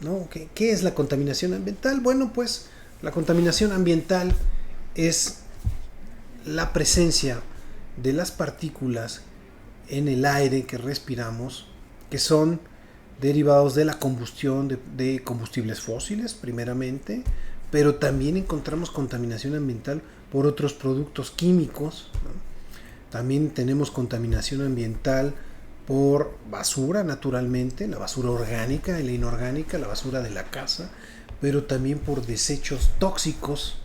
¿no? ¿Qué es la contaminación ambiental? Bueno, pues la contaminación ambiental es la presencia de las partículas en el aire que respiramos, que son derivados de la combustión de combustibles fósiles, primeramente, pero también encontramos contaminación ambiental por otros productos químicos, ¿no? También tenemos contaminación ambiental por basura, naturalmente, la basura orgánica y la inorgánica, la basura de la casa, pero también por desechos tóxicos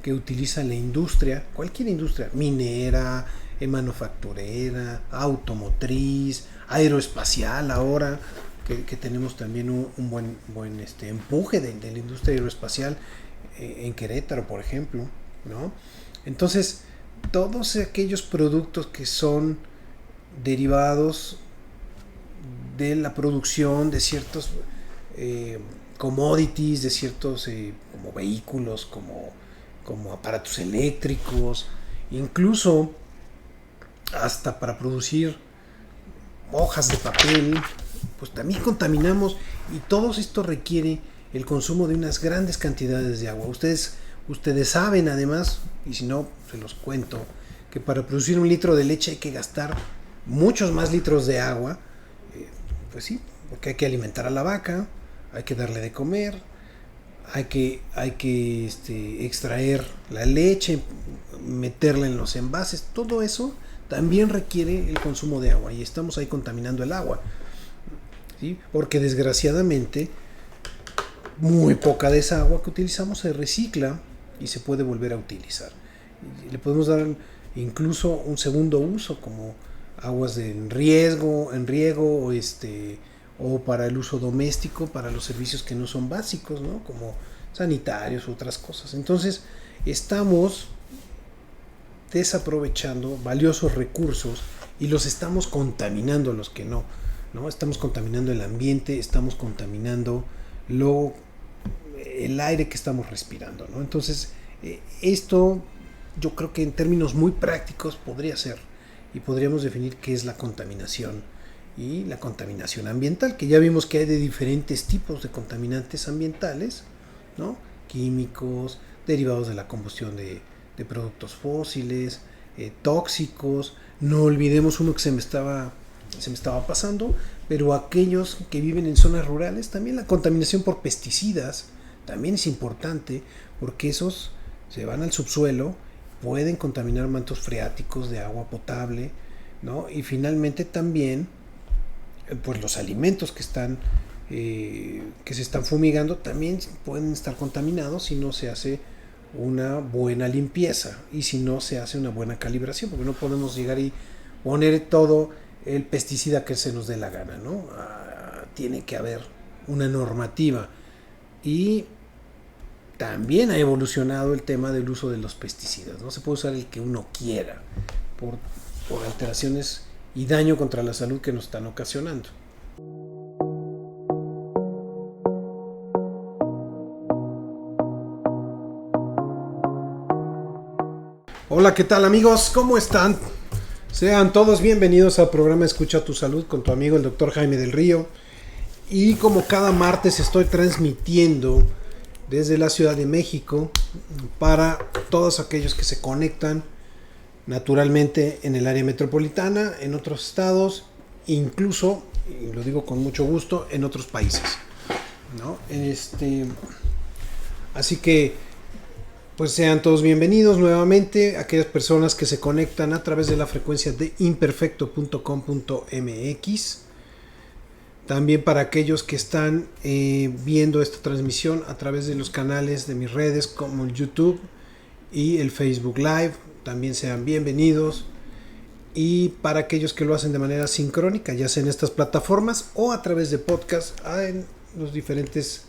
que utiliza la industria, cualquier industria, minera, manufacturera, automotriz, aeroespacial ahora, que tenemos también un buen empuje de la industria aeroespacial en Querétaro, por ejemplo, ¿no? Entonces, todos aquellos productos que son derivados de la producción de ciertos commodities, de ciertos como vehículos, como aparatos eléctricos, incluso hasta para producir hojas de papel, pues también contaminamos, y todo esto requiere el consumo de unas grandes cantidades de agua. Ustedes saben además, y si no se los cuento, que para producir 1 litro de leche hay que gastar muchos más litros de agua, pues sí, porque hay que alimentar a la vaca, hay que darle de comer, hay que extraer la leche, meterla en los envases, todo eso también requiere el consumo de agua, y estamos ahí contaminando el agua, ¿sí? Porque desgraciadamente muy poca de esa agua que utilizamos se recicla y se puede volver a utilizar. Le podemos dar incluso un segundo uso, como aguas en riego o para el uso doméstico, para los servicios que no son básicos, ¿no? Como sanitarios u otras cosas. Entonces, estamos desaprovechando valiosos recursos y los estamos contaminando, los que no, ¿no? Estamos contaminando el ambiente, estamos contaminando el aire que estamos respirando, ¿no? Entonces, esto yo creo que en términos muy prácticos podría ser, y podríamos definir qué es la contaminación y la contaminación ambiental, que ya vimos que hay de diferentes tipos de contaminantes ambientales, ¿no? Químicos, derivados de la combustión de productos fósiles, tóxicos. No olvidemos uno que se me estaba pasando, pero aquellos que viven en zonas rurales, también la contaminación por pesticidas también es importante, porque esos se van al subsuelo, pueden contaminar mantos freáticos de agua potable, ¿no? Y finalmente también pues los alimentos que se están fumigando también pueden estar contaminados si no se hace una buena limpieza y si no se hace una buena calibración, porque no podemos llegar y poner todo el pesticida que se nos dé la gana, ¿no? Tiene que haber una normativa, y también ha evolucionado el tema del uso de los pesticidas. No se puede usar el que uno quiera por alteraciones y daño contra la salud que nos están ocasionando. Hola, ¿qué tal amigos? ¿Cómo están? Sean todos bienvenidos al programa Escucha tu Salud con tu amigo el Dr. Jaime del Río. Y como cada martes estoy transmitiendo desde la Ciudad de México para todos aquellos que se conectan naturalmente en el área metropolitana, en otros estados, incluso, y lo digo con mucho gusto, en otros países, ¿no? Así que pues sean todos bienvenidos nuevamente, aquellas personas que se conectan a través de la frecuencia de imperfecto.com.mx. También para aquellos que están viendo esta transmisión a través de los canales de mis redes como el YouTube y el Facebook Live, también sean bienvenidos. Y para aquellos que lo hacen de manera sincrónica, ya sea en estas plataformas o a través de podcast en las diferentes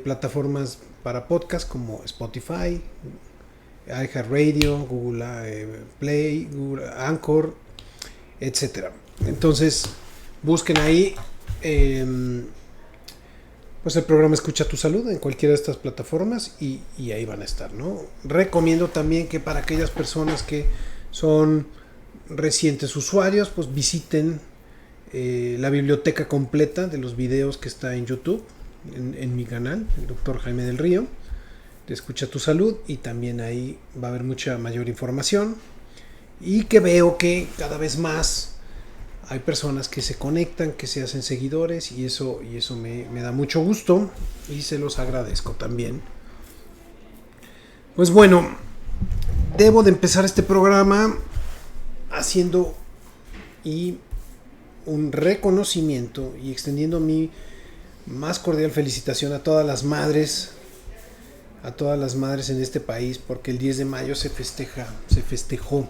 plataformas para podcast como Spotify, iHeartRadio, Google Play, Google Anchor, etc. Entonces busquen ahí pues el programa Escucha tu Salud en cualquiera de estas plataformas y ahí van a estar, ¿no? Recomiendo también que para aquellas personas que son recientes usuarios, pues visiten la biblioteca completa de los videos que está en YouTube, en mi canal, el doctor Jaime del Río, de Escucha tu Salud, y también ahí va a haber mucha mayor información, y que veo que cada vez más hay personas que se conectan, que se hacen seguidores, y eso me da mucho gusto y se los agradezco también. Pues bueno, debo de empezar este programa haciendo un reconocimiento y extendiendo mi más cordial felicitación a todas las madres en este país, porque el 10 de mayo se festejó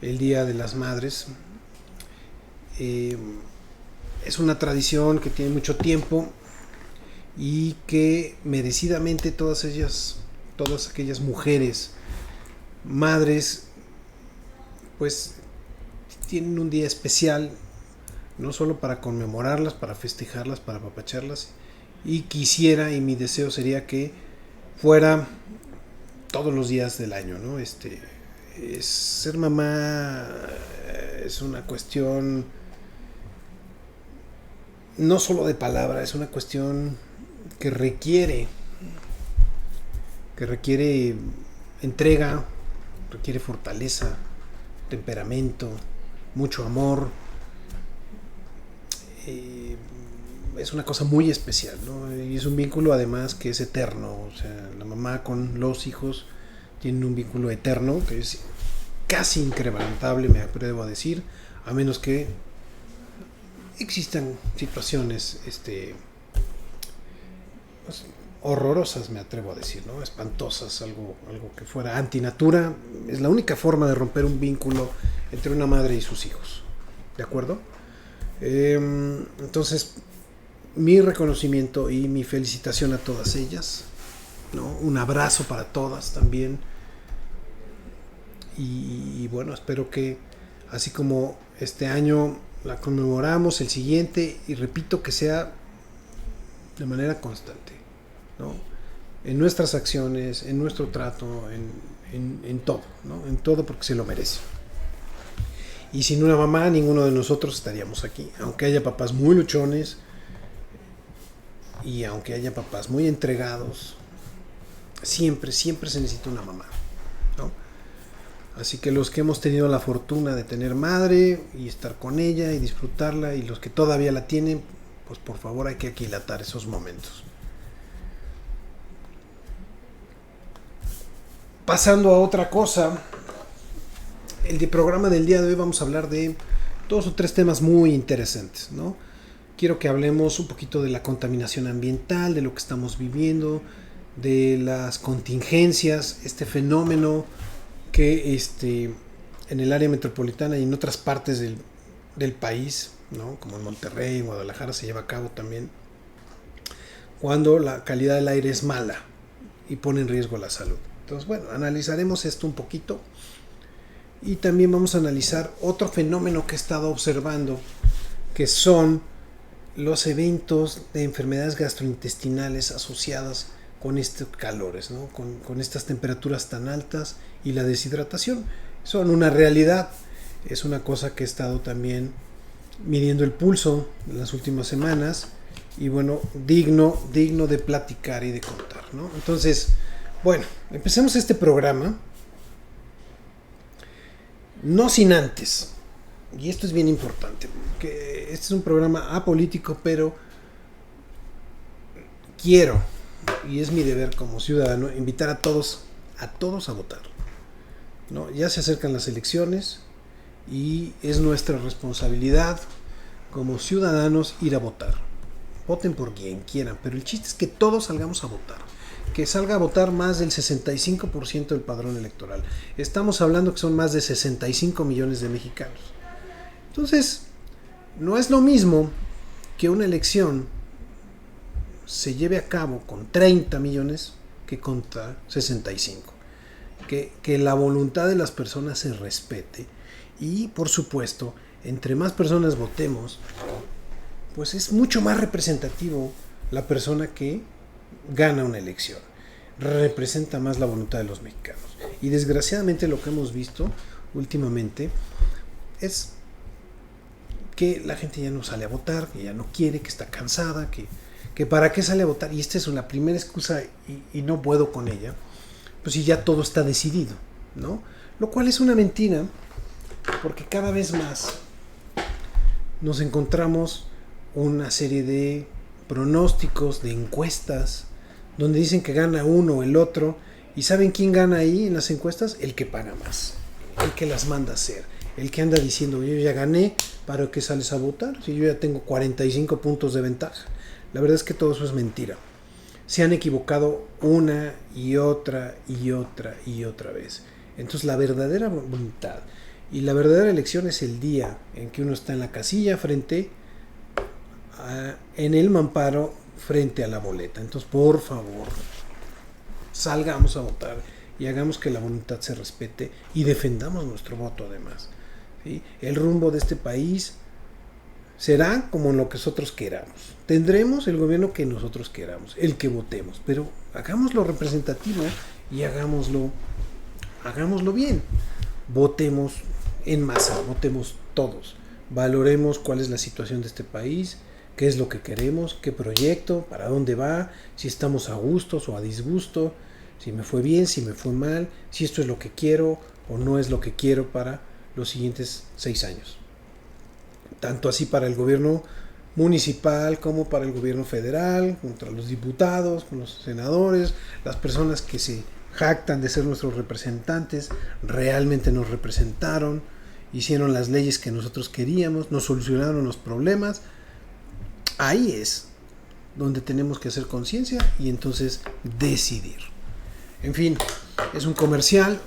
el Día de las Madres. Es una tradición que tiene mucho tiempo y que merecidamente todas aquellas mujeres madres pues tienen un día especial, no solo para conmemorarlas, para festejarlas, para apapacharlas, y quisiera, y mi deseo sería que fuera todos los días del año, ¿no? Ser mamá es una cuestión no solo de palabra, es una cuestión que requiere entrega, requiere fortaleza, temperamento, mucho amor. Es una cosa muy especial, ¿no? Y es un vínculo además que es eterno. O sea, la mamá con los hijos tienen un vínculo eterno que es casi incrementable, me atrevo a decir, a menos que existan situaciones pues, horrorosas, me atrevo a decir, ¿no? Espantosas, algo que fuera antinatura. Es la única forma de romper un vínculo entre una madre y sus hijos, ¿de acuerdo? Entonces, mi reconocimiento y mi felicitación a todas ellas, ¿no? Un abrazo para todas también, y bueno, espero que así como este año la conmemoramos, el siguiente, y repito, que sea de manera constante, ¿no? En nuestras acciones, en nuestro trato, en todo, ¿no? En todo, porque se lo merece. Y sin una mamá, ninguno de nosotros estaríamos aquí. Aunque haya papás muy luchones y aunque haya papás muy entregados, siempre se necesita una mamá, ¿no? Así que los que hemos tenido la fortuna de tener madre y estar con ella y disfrutarla, y los que todavía la tienen, pues por favor hay que aquilatar esos momentos. Pasando a otra cosa, el programa del día de hoy vamos a hablar de 2 o 3 temas muy interesantes, ¿no? Quiero que hablemos un poquito de la contaminación ambiental, de lo que estamos viviendo, de las contingencias, este fenómeno que en el área metropolitana y en otras partes del país, ¿no? Como en Monterrey, en Guadalajara, se lleva a cabo también, cuando la calidad del aire es mala y pone en riesgo la salud. Entonces, bueno, analizaremos esto un poquito. Y también vamos a analizar otro fenómeno que he estado observando, que son los eventos de enfermedades gastrointestinales asociadas con estos calores, ¿no? Con estas temperaturas tan altas y la deshidratación. Son una realidad, es una cosa que he estado también midiendo el pulso en las últimas semanas, y bueno, digno de platicar y de contar, ¿no? Entonces, bueno, empecemos este programa. No sin antes, y esto es bien importante, que este es un programa apolítico, pero quiero, y es mi deber como ciudadano, invitar a todos a votar, ¿no? Ya se acercan las elecciones y es nuestra responsabilidad como ciudadanos ir a votar. Voten por quien quieran, pero el chiste es que todos salgamos a votar. Que salga a votar más del 65% del padrón electoral. Estamos hablando que son más de 65 millones de mexicanos. Entonces, no es lo mismo que una elección se lleve a cabo con 30 millones que contra 65. Que la voluntad de las personas se respete, y, por supuesto, entre más personas votemos, pues es mucho más representativo la persona que gana una elección, representa más la voluntad de los mexicanos. Y desgraciadamente lo que hemos visto últimamente es que la gente ya no sale a votar, que ya no quiere, que está cansada, que que para qué sale a votar, y esta es una primera excusa y no puedo con ella, pues si ya todo está decidido, ¿no? Lo cual es una mentira, porque cada vez más nos encontramos una serie de pronósticos, de encuestas, donde dicen que gana uno o el otro, y ¿saben quién gana ahí en las encuestas? El que paga más, el que las manda a hacer, el que anda diciendo, yo ya gané, ¿para qué sales a votar? Si yo ya tengo 45 puntos de ventaja. La verdad es que todo eso es mentira. Se han equivocado una y otra y otra y otra vez. Entonces la verdadera voluntad y la verdadera elección es el día en que uno está en la casilla en el mamparo frente a la boleta. Entonces, por favor, salgamos a votar y hagamos que la voluntad se respete y defendamos nuestro voto además. ¿Sí? El rumbo de este país será como lo que nosotros queramos. Tendremos el gobierno que nosotros queramos, el que votemos, pero hagámoslo representativo y hagámoslo bien. Votemos en masa, votemos todos. Valoremos cuál es la situación de este país, qué es lo que queremos, qué proyecto, para dónde va, si estamos a gustos o a disgusto, si me fue bien, si me fue mal, si esto es lo que quiero o no es lo que quiero para los siguientes 6 años. Tanto así para el gobierno municipal como para el gobierno federal, contra los diputados, con los senadores, las personas que se jactan de ser nuestros representantes, realmente nos representaron, hicieron las leyes que nosotros queríamos, nos solucionaron los problemas. Ahí es donde tenemos que hacer conciencia y entonces decidir. En fin, es un comercial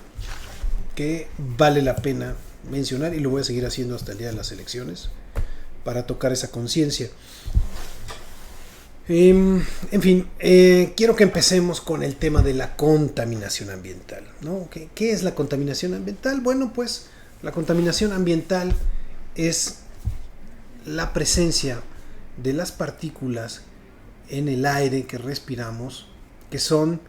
que vale la pena mencionar y lo voy a seguir haciendo hasta el día de las elecciones para tocar esa conciencia. En fin, quiero que empecemos con el tema de la contaminación ambiental, ¿no? ¿Qué es la contaminación ambiental? Bueno, pues la contaminación ambiental es la presencia de las partículas en el aire que respiramos, que son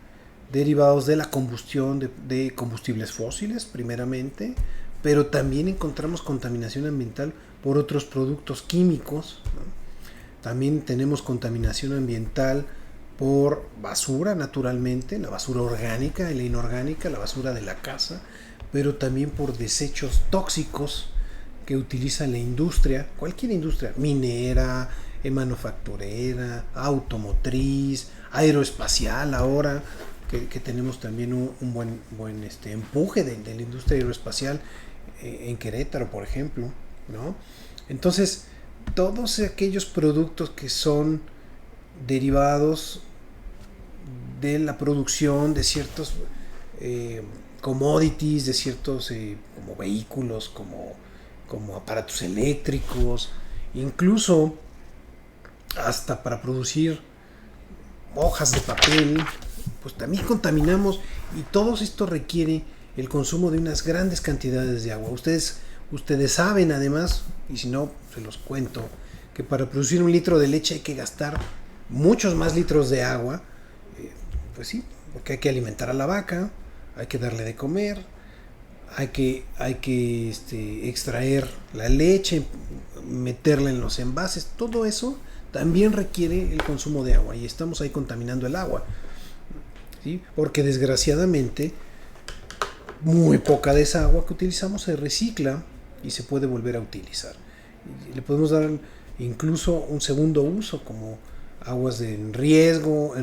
derivados de la combustión de combustibles fósiles, primeramente, pero también encontramos contaminación ambiental por otros productos químicos, ¿no? También tenemos contaminación ambiental por basura, naturalmente, la basura orgánica y la inorgánica, la basura de la casa, pero también por desechos tóxicos que utiliza la industria, cualquier industria, minera, manufacturera, automotriz, aeroespacial ahora, que tenemos también un buen empuje de la industria aeroespacial en Querétaro, por ejemplo, ¿no? Entonces, todos aquellos productos que son derivados de la producción de ciertos commodities, de ciertos como vehículos, como aparatos eléctricos, incluso hasta para producir hojas de papel, pues también contaminamos, y todo esto requiere el consumo de unas grandes cantidades de agua. Ustedes saben además, y si no se los cuento, que para producir 1 litro de leche hay que gastar muchos más litros de agua, pues sí, porque hay que alimentar a la vaca, hay que darle de comer, hay que extraer la leche, meterla en los envases, todo eso también requiere el consumo de agua y estamos ahí contaminando el agua, ¿sí? Porque desgraciadamente muy poca de esa agua que utilizamos se recicla y se puede volver a utilizar. Y le podemos dar incluso un segundo uso como aguas en riego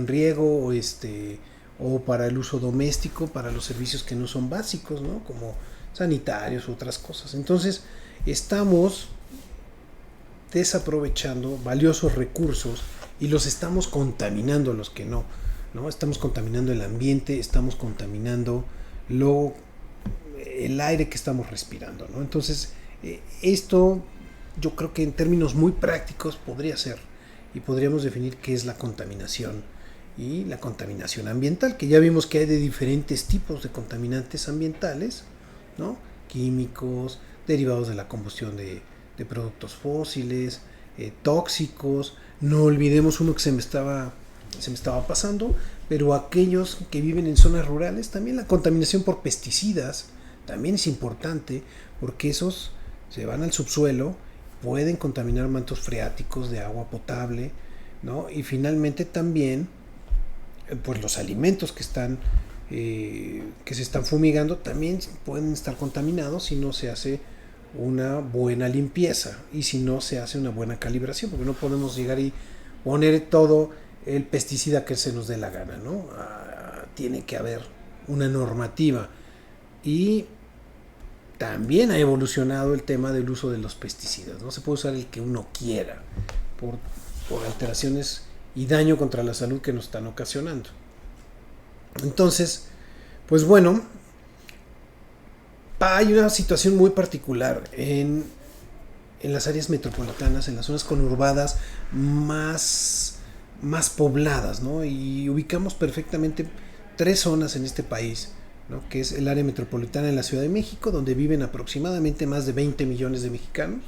o para el uso doméstico, para los servicios que no son básicos, ¿no? Como sanitarios u otras cosas. Entonces estamos desaprovechando valiosos recursos y los estamos contaminando, los que no, estamos contaminando el ambiente, estamos contaminando el aire que estamos respirando, ¿no? Entonces esto yo creo que en términos muy prácticos podría ser, y podríamos definir qué es la contaminación y la contaminación ambiental, que ya vimos que hay de diferentes tipos de contaminantes ambientales, ¿no? Químicos, derivados de la combustión de productos fósiles, tóxicos. No olvidemos uno que se me estaba pasando, pero aquellos que viven en zonas rurales, también la contaminación por pesticidas también es importante, porque esos se van al subsuelo, pueden contaminar mantos freáticos de agua potable, ¿no? Y finalmente también, pues los alimentos que se están fumigando también pueden estar contaminados si no se hace una buena limpieza y si no se hace una buena calibración, porque no podemos llegar y poner todo el pesticida que se nos dé la gana, ¿no? Tiene que haber una normativa. Y también ha evolucionado el tema del uso de los pesticidas. No se puede usar el que uno quiera por alteraciones y daño contra la salud que nos están ocasionando. Entonces, pues bueno, hay una situación muy particular en las áreas metropolitanas, en las zonas conurbadas más pobladas, ¿no? Y ubicamos perfectamente 3 zonas en este país, ¿no? Que es el área metropolitana en la Ciudad de México, donde viven aproximadamente más de 20 millones de mexicanos.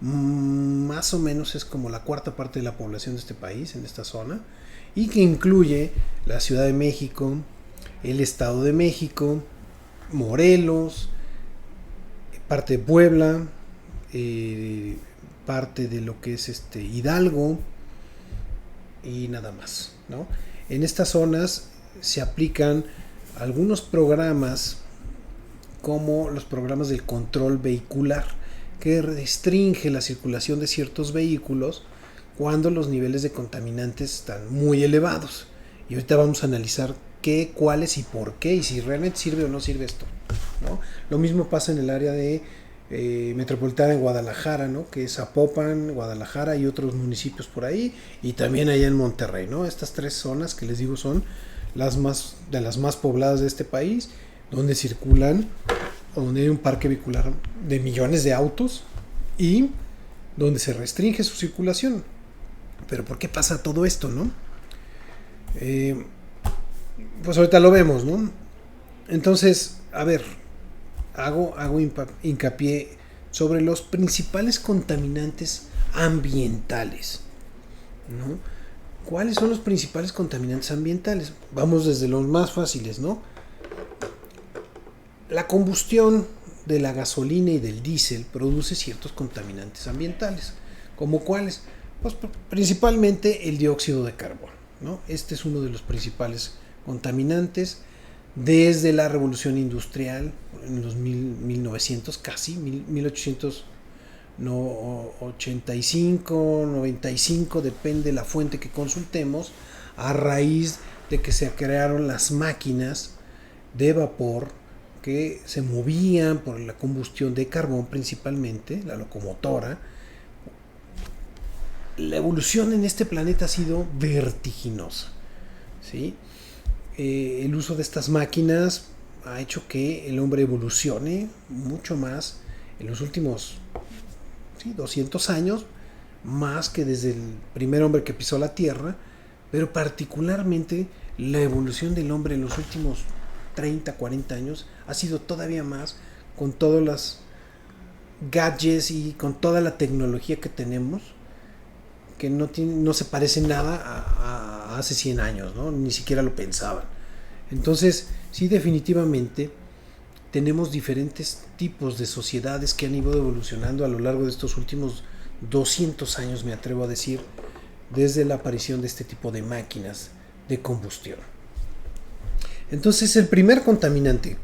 Más o menos es como la cuarta parte de la población de este país, en esta zona, y que incluye la Ciudad de México, el Estado de México, Morelos, parte de Puebla, parte de lo que es Hidalgo y nada más, ¿no? En estas zonas se aplican algunos programas como los programas del control vehicular, que restringe la circulación de ciertos vehículos cuando los niveles de contaminantes están muy elevados. Y ahorita vamos a analizar qué, cuáles y por qué, y si realmente sirve o no sirve esto, ¿no? Lo mismo pasa en el área de metropolitana en Guadalajara, ¿no? Que es Zapopan, Guadalajara y otros municipios por ahí, y también allá en Monterrey, ¿no? Estas 3 zonas que les digo son las más pobladas de este país, donde circulan o donde hay un parque vehicular de millones de autos y donde se restringe su circulación. Pero ¿por qué pasa todo esto, no? Pues ahorita lo vemos, ¿no? Entonces, a ver, hago hincapié sobre los principales contaminantes ambientales, ¿no? ¿Cuáles son los principales contaminantes ambientales? Vamos desde los más fáciles, ¿no? La combustión de la gasolina y del diésel produce ciertos contaminantes ambientales. ¿Como cuáles? Pues principalmente el dióxido de carbono, ¿no? Este es uno de los principales contaminantes desde la revolución industrial en los 1900, casi 1885, 95, depende de la fuente que consultemos, a raíz de que se crearon las máquinas de vapor que se movían por la combustión de carbón, principalmente la locomotora. La evolución en este planeta ha sido vertiginosa, ¿sí? El uso de estas máquinas ha hecho que el hombre evolucione mucho más en los últimos 200 años, más que desde el primer hombre que pisó la Tierra, pero particularmente la evolución del hombre en los últimos 30, 40 años ha sido todavía más, con todos los gadgets y con toda la tecnología que tenemos, que no se parece nada a hace 100 años, ¿no? Ni siquiera lo pensaban. Entonces, sí, definitivamente tenemos diferentes tipos de sociedades que han ido evolucionando a lo largo de estos últimos 200 años, me atrevo a decir, desde la aparición de este tipo de máquinas de combustión. Entonces, el primer contaminante,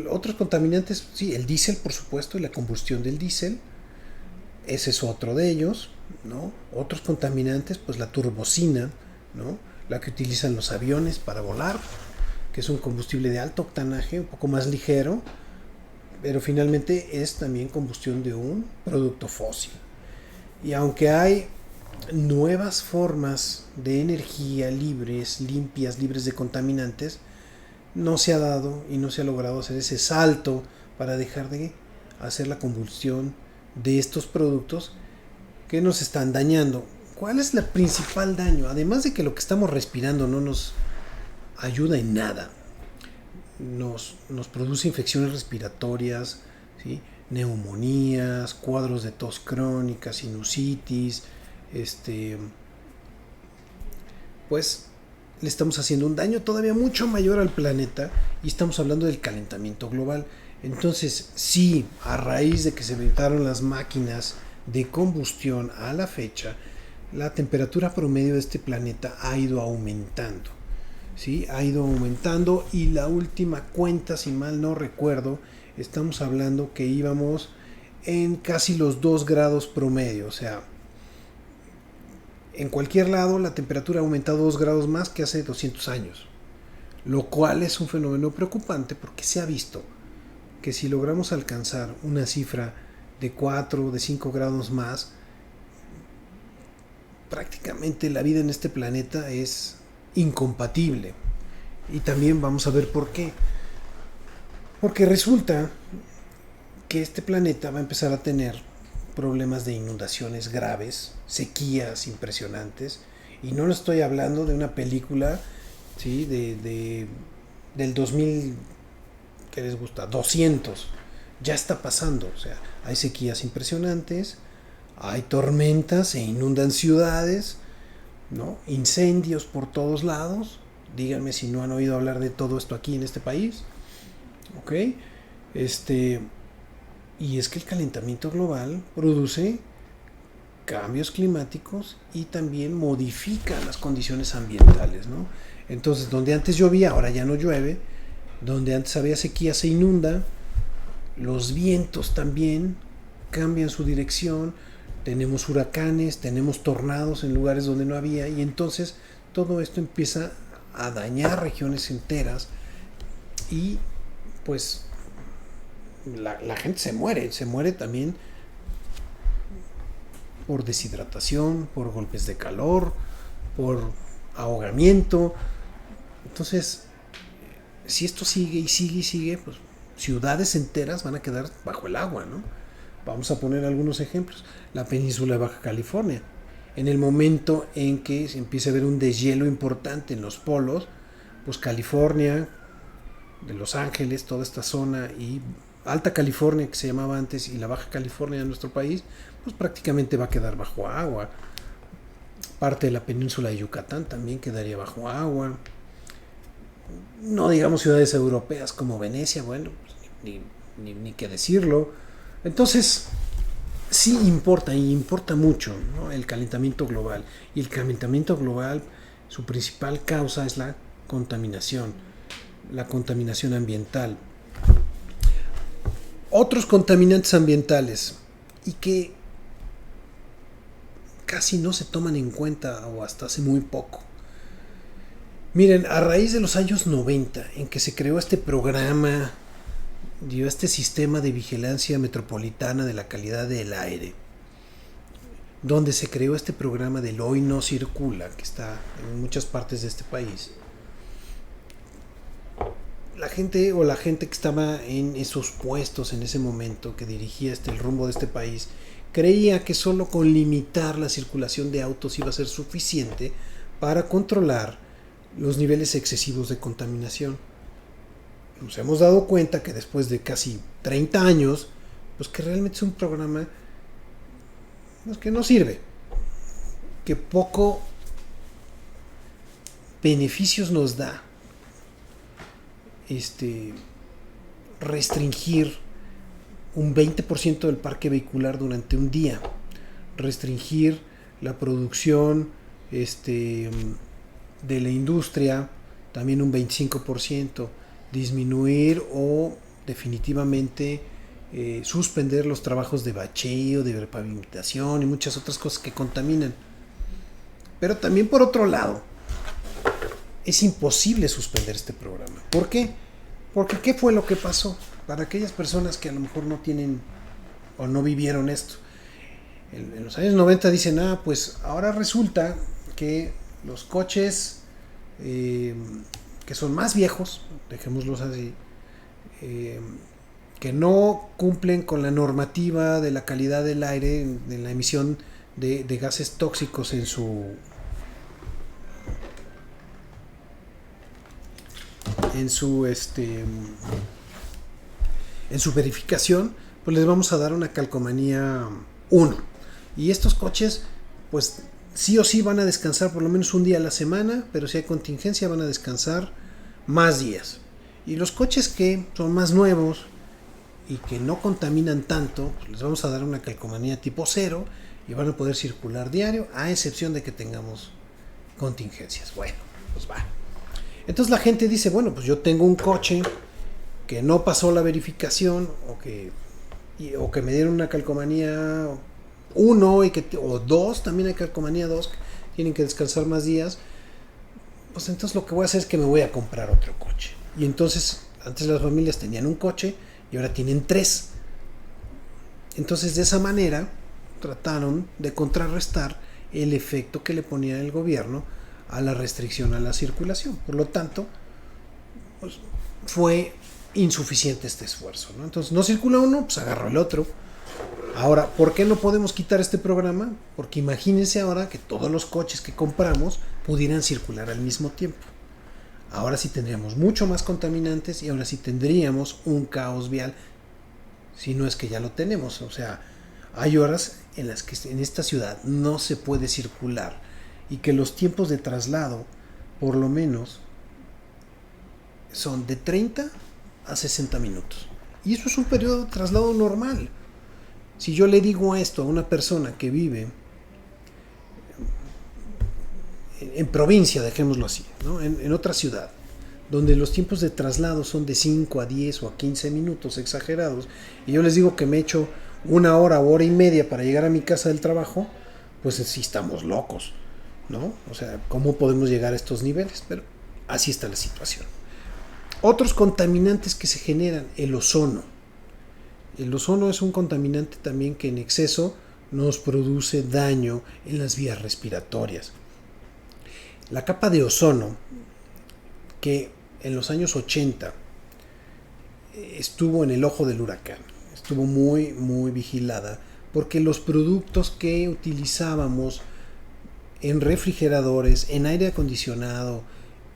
otros contaminantes, sí, el diésel, por supuesto, y la combustión del diésel, ese es otro de ellos, ¿no? Otros contaminantes, pues la turbocina, ¿no? La que utilizan los aviones para volar, que es un combustible de alto octanaje, un poco más ligero, pero finalmente es también combustión de un producto fósil. Y aunque hay nuevas formas de energía libres, limpias, libres de contaminantes, no se ha dado y no se ha logrado hacer ese salto para dejar de hacer la combustión de estos productos que nos están dañando. ¿Cuál es el principal daño? Además de que lo que estamos respirando no nos ayuda en nada, nos produce infecciones respiratorias, ¿sí? Neumonías, cuadros de tos crónica, sinusitis, pues le estamos haciendo un daño todavía mucho mayor al planeta, y estamos hablando del calentamiento global. Entonces, sí, a raíz de que se inventaron las máquinas de combustión a la fecha, la temperatura promedio de este planeta ha ido aumentando. ¿Sí? Ha ido aumentando, y la última cuenta, si mal no recuerdo, estamos hablando que íbamos en casi los 2 grados promedio. O sea, en cualquier lado la temperatura ha aumentado 2 grados más que hace 200 años. Lo cual es un fenómeno preocupante, porque se ha visto que si logramos alcanzar una cifra de 4, de 5 grados más, prácticamente la vida en este planeta es incompatible. Y también vamos a ver por qué. Porque resulta que este planeta va a empezar a tener problemas de inundaciones graves, sequías impresionantes, y no le estoy hablando de una película, ¿sí? Del 2000, ¿qué les gusta? 200. Ya está pasando. O sea, hay sequías impresionantes, hay tormentas, se inundan ciudades, ¿no? Incendios por todos lados. Díganme si no han oído hablar de todo esto aquí en este país. ¿Ok? Y es que el calentamiento global produce cambios climáticos y también modifica las condiciones ambientales, ¿no? Entonces, donde antes llovía, ahora ya no llueve. Donde antes había sequía, se inunda. Los vientos también cambian su dirección. Tenemos huracanes, tenemos tornados en lugares donde no había, y entonces todo esto empieza a dañar regiones enteras, y pues la gente se muere también por deshidratación, por golpes de calor, por ahogamiento. Entonces, si esto sigue y sigue y sigue, pues ciudades enteras van a quedar bajo el agua, ¿no? Vamos a poner algunos ejemplos. La península de Baja California. En el momento en que se empiece a ver un deshielo importante en los polos, pues California, de Los Ángeles, toda esta zona, y Alta California, que se llamaba antes, y la Baja California de nuestro país, pues prácticamente va a quedar bajo agua. Parte de la península de Yucatán también quedaría bajo agua. No digamos ciudades europeas como Venecia, bueno, pues ni qué decirlo. Entonces, sí importa, y importa mucho, ¿no? El calentamiento global. Y el calentamiento global, su principal causa es la contaminación ambiental. Otros contaminantes ambientales, y que casi no se toman en cuenta, o hasta hace muy poco. Miren, a raíz de los años 90, en que se creó este programa, este sistema de vigilancia metropolitana de la calidad del aire, donde se creó este programa del Hoy No Circula, que está en muchas partes de este país, la gente que estaba en esos puestos en ese momento, que dirigía el rumbo de este país, creía que solo con limitar la circulación de autos iba a ser suficiente para controlar los niveles excesivos de contaminación. Nos hemos dado cuenta que después de casi 30 años, pues que realmente es un programa, pues, que no sirve, que poco beneficios nos da restringir un 20% del parque vehicular durante un día, restringir la producción de la industria también un 25%, disminuir o definitivamente suspender los trabajos de bacheo, de repavimentación y muchas otras cosas que contaminan. Pero también, por otro lado, es imposible suspender este programa. ¿Por qué? Porque ¿qué fue lo que pasó? Para aquellas personas que a lo mejor no tienen o no vivieron esto. En los años 90 dicen, pues ahora resulta que los coches que son más viejos, dejémoslos así, que no cumplen con la normativa de la calidad del aire, de la emisión de gases tóxicos en su verificación, pues les vamos a dar una calcomanía 1. Y estos coches, pues sí o sí van a descansar por lo menos un día a la semana, pero si hay contingencia van a descansar más días. Y los coches que son más nuevos y que no contaminan tanto, pues les vamos a dar una calcomanía tipo 0, y van a poder circular diario, a excepción de que tengamos contingencias. Bueno, pues va. Entonces la gente dice, bueno, pues yo tengo un coche que no pasó la verificación o que me dieron una calcomanía 1 o 2, también hay calcomanía 2, que tienen que descansar más días. Pues entonces lo que voy a hacer es que me voy a comprar otro coche. Y entonces antes las familias tenían un coche y ahora tienen 3. Entonces de esa manera trataron de contrarrestar el efecto que le ponía el gobierno a la restricción a la circulación. Por lo tanto, pues, fue insuficiente este esfuerzo, ¿no? Entonces no circula uno, pues agarro el otro. Ahora, ¿por qué no podemos quitar este programa? Porque imagínense ahora que todos los coches que compramos pudieran circular al mismo tiempo. Ahora sí tendríamos mucho más contaminantes y ahora sí tendríamos un caos vial, si no es que ya lo tenemos. O sea, hay horas en las que en esta ciudad no se puede circular y que los tiempos de traslado, por lo menos, son de 30 a 60 minutos. Y eso es un periodo de traslado normal. Si yo le digo esto a una persona que vive en provincia, dejémoslo así, ¿no? en otra ciudad, donde los tiempos de traslado son de 5 a 10 o a 15 minutos exagerados, y yo les digo que me echo 1 hora o hora y media para llegar a mi casa del trabajo, pues sí estamos locos, ¿no? O sea, ¿cómo podemos llegar a estos niveles? Pero así está la situación. Otros contaminantes que se generan, el ozono. El ozono es un contaminante también que en exceso nos produce daño en las vías respiratorias. La capa de ozono, que en los años 80 estuvo en el ojo del huracán, estuvo muy, muy vigilada, porque los productos que utilizábamos en refrigeradores, en aire acondicionado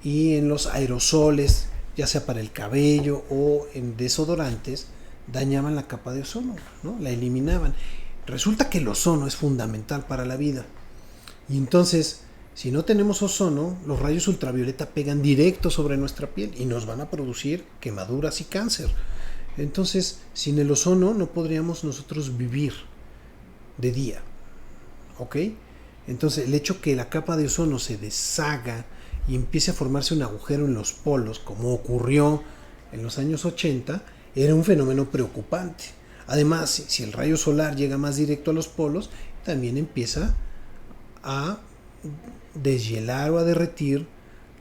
y en los aerosoles, ya sea para el cabello o en desodorantes, dañaban la capa de ozono, ¿no? La eliminaban. Resulta que el ozono es fundamental para la vida. Y entonces, si no tenemos ozono, los rayos ultravioleta pegan directo sobre nuestra piel y nos van a producir quemaduras y cáncer. Entonces, sin el ozono no podríamos nosotros vivir de día. ¿Ok? Entonces, el hecho que la capa de ozono se deshaga y empiece a formarse un agujero en los polos, como ocurrió en los años 80, era un fenómeno preocupante. Además, si el rayo solar llega más directo a los polos, también empieza a deshielar o a derretir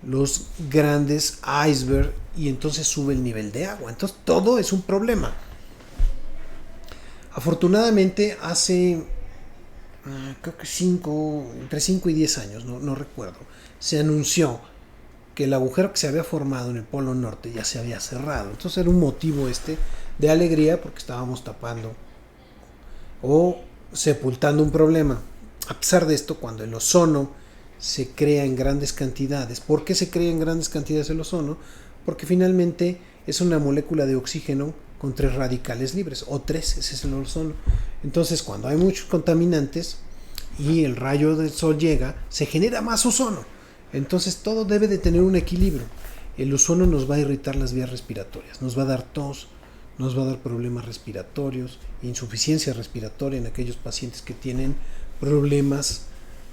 los grandes icebergs y entonces sube el nivel de agua. Entonces todo es un problema. Afortunadamente hace creo que entre 5 y 10 años, no recuerdo, se anunció que el agujero que se había formado en el Polo Norte ya se había cerrado. Entonces era un motivo de alegría porque estábamos tapando o sepultando un problema. A pesar de esto, cuando el ozono se crea en grandes cantidades, ¿por qué se crea en grandes cantidades el ozono? Porque finalmente es una molécula de oxígeno con 3 radicales libres, o 3, ese es el ozono. Entonces, cuando hay muchos contaminantes y el rayo del sol llega, se genera más ozono. Entonces, todo debe de tener un equilibrio. El ozono nos va a irritar las vías respiratorias, nos va a dar tos, nos va a dar problemas respiratorios, insuficiencia respiratoria en aquellos pacientes que tienen problemas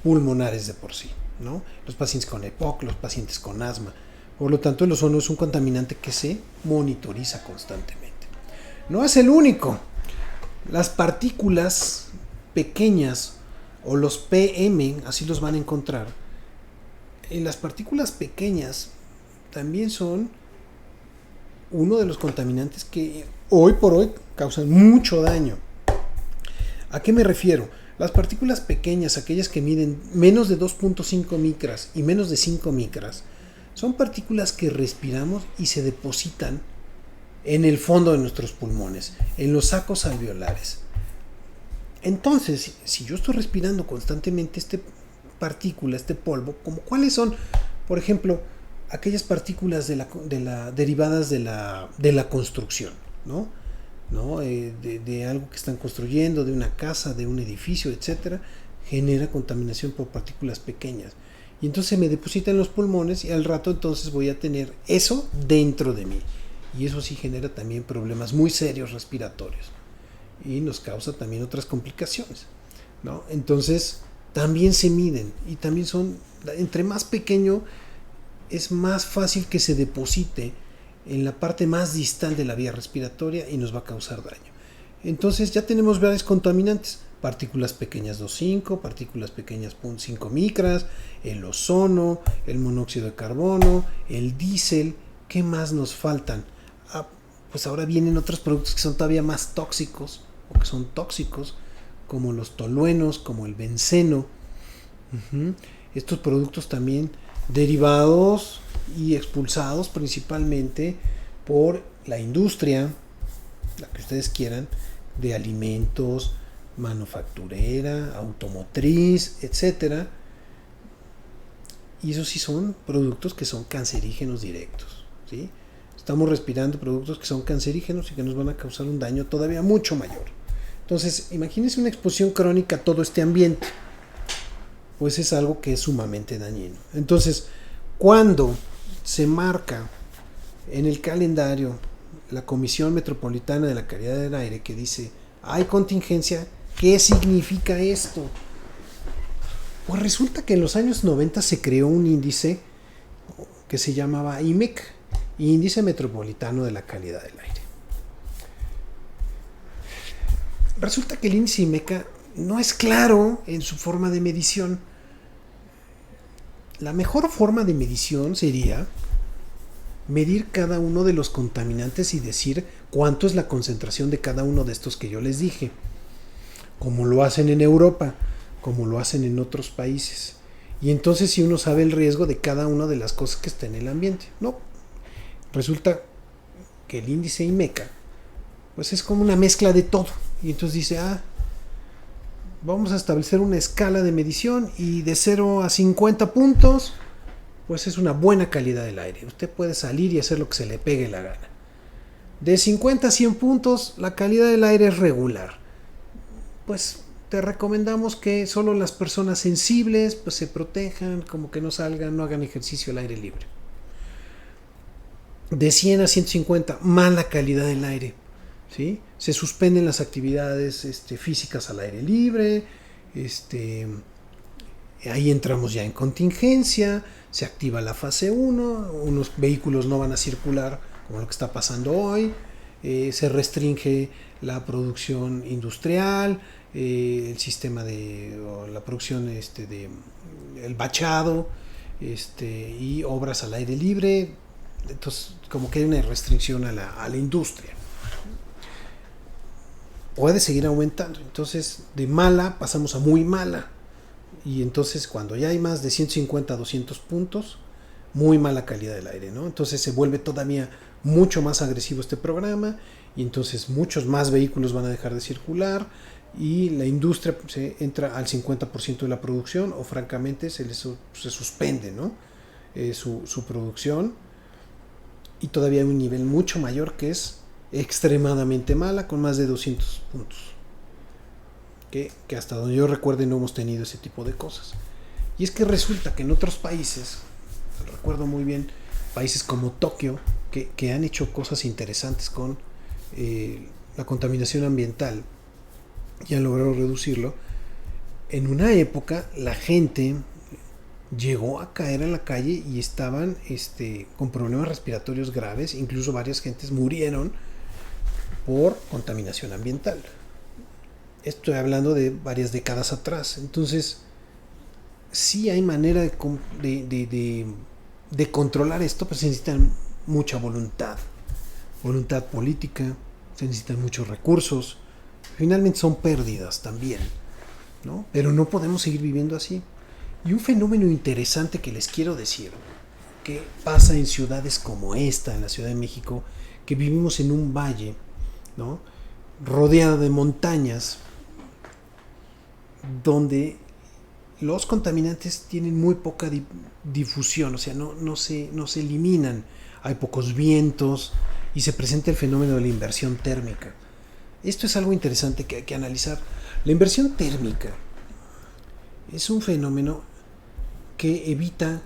pulmonares de por sí, ¿no? Los pacientes con EPOC, los pacientes con asma. Por lo tanto, el ozono es un contaminante que se monitoriza constantemente. No es el único. Las partículas pequeñas o los PM, así los van a encontrar. Las partículas pequeñas también son uno de los contaminantes que hoy por hoy causan mucho daño. ¿A qué me refiero? Las partículas pequeñas, aquellas que miden menos de 2.5 micras y menos de 5 micras, son partículas que respiramos y se depositan en el fondo de nuestros pulmones, en los sacos alveolares. Entonces, si yo estoy respirando constantemente esta partícula, este polvo, ¿como cuáles son? Por ejemplo, aquellas partículas derivadas de la construcción, ¿no? De algo que están construyendo, de una casa, de un edificio, etcétera, genera contaminación por partículas pequeñas. Y entonces me deposita en los pulmones y al rato entonces voy a tener eso dentro de mí. Y eso sí genera también problemas muy serios respiratorios. Y nos causa también otras complicaciones. ¿no? Entonces, también se miden y también son, entre más pequeño, es más fácil que se deposite en la parte más distal de la vía respiratoria y nos va a causar daño. Entonces ya tenemos varios contaminantes, partículas pequeñas 2,5, partículas pequeñas 0,5 micras, el ozono, el monóxido de carbono, el diésel. ¿Qué más nos faltan? Pues ahora vienen otros productos que son todavía más tóxicos o que son tóxicos, como los toluenos, como el benceno. Estos productos también derivados y expulsados principalmente por la industria, la que ustedes quieran, de alimentos, manufacturera, automotriz, etcétera. Y esos sí son productos que son cancerígenos directos, ¿sí? Estamos respirando productos que son cancerígenos y que nos van a causar un daño todavía mucho mayor. Entonces, imagínense una exposición crónica a todo este ambiente. Pues es algo que es sumamente dañino. Entonces, cuando se marca en el calendario la Comisión Metropolitana de la Calidad del Aire que dice hay contingencia, ¿qué significa esto? Pues resulta que en los años 90 se creó un índice que se llamaba IMEC, Índice Metropolitano de la Calidad del Aire. Resulta que el índice IMECA no es claro en su forma de medición. La mejor forma de medición sería medir cada uno de los contaminantes y decir cuánto es la concentración de cada uno de estos que yo les dije, como lo hacen en Europa, como lo hacen en otros países. Y entonces si uno sabe el riesgo de cada una de las cosas que está en el ambiente. No, resulta que el índice IMECA pues es como una mezcla de todo. Y entonces dice, vamos a establecer una escala de medición y de 0 a 50 puntos, pues es una buena calidad del aire. Usted puede salir y hacer lo que se le pegue la gana. De 50 a 100 puntos, la calidad del aire es regular. Pues te recomendamos que solo las personas sensibles pues se protejan, como que no salgan, no hagan ejercicio al aire libre. De 100 a 150, mala calidad del aire. ¿Sí? Se suspenden las actividades físicas al aire libre, ahí entramos ya en contingencia, se activa la fase 1, unos vehículos no van a circular como lo que está pasando hoy, se restringe la producción industrial, el sistema la producción el bachado, y obras al aire libre. Entonces como que hay una restricción a la industria. Puede seguir aumentando. Entonces, de mala pasamos a muy mala. Y entonces, cuando ya hay más de 150 a 200 puntos, muy mala calidad del aire, ¿no? Entonces se vuelve todavía mucho más agresivo este programa y entonces muchos más vehículos van a dejar de circular y la industria se entra al 50% de la producción o francamente se suspende, ¿no? Su producción, y todavía hay un nivel mucho mayor que es extremadamente mala, con más de 200 puntos, que hasta donde yo recuerde no hemos tenido ese tipo de cosas. Y es que resulta que en otros países, recuerdo muy bien países como Tokio, que han hecho cosas interesantes con la contaminación ambiental y han logrado reducirlo. En una época la gente llegó a caer en la calle y estaban con problemas respiratorios graves, incluso varias gentes murieron por contaminación ambiental. Estoy hablando de varias décadas atrás. Entonces, sí hay manera de controlar esto, pero se necesita mucha voluntad política, se necesitan muchos recursos. Finalmente son pérdidas también, ¿no? Pero no podemos seguir viviendo así. Y un fenómeno interesante que les quiero decir, que pasa en ciudades como esta, en la Ciudad de México, que vivimos en un valle, ¿no? Rodeada de montañas, donde los contaminantes tienen muy poca difusión, o sea, no se eliminan, hay pocos vientos y se presenta el fenómeno de la inversión térmica. Esto es algo interesante que hay que analizar. La inversión térmica es un fenómeno que evita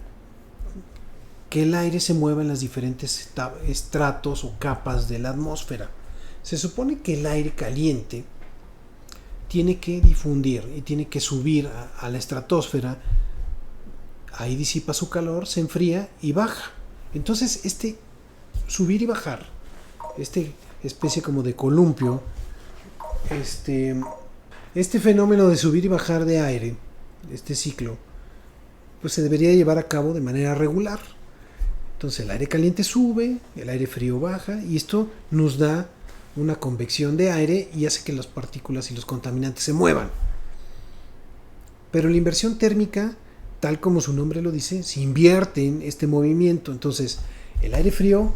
que el aire se mueva en las diferentes estratos o capas de la atmósfera. Se supone que el aire caliente tiene que difundir y tiene que subir a la estratosfera. Ahí disipa su calor, se enfría y baja. Entonces este subir y bajar, este especie como de columpio, este fenómeno de subir y bajar de aire, este ciclo, pues se debería llevar a cabo de manera regular. Entonces el aire caliente sube, el aire frío baja y esto nos da una convección de aire y hace que las partículas y los contaminantes se muevan. Pero la inversión térmica, tal como su nombre lo dice, se invierte en este movimiento. Entonces el aire frío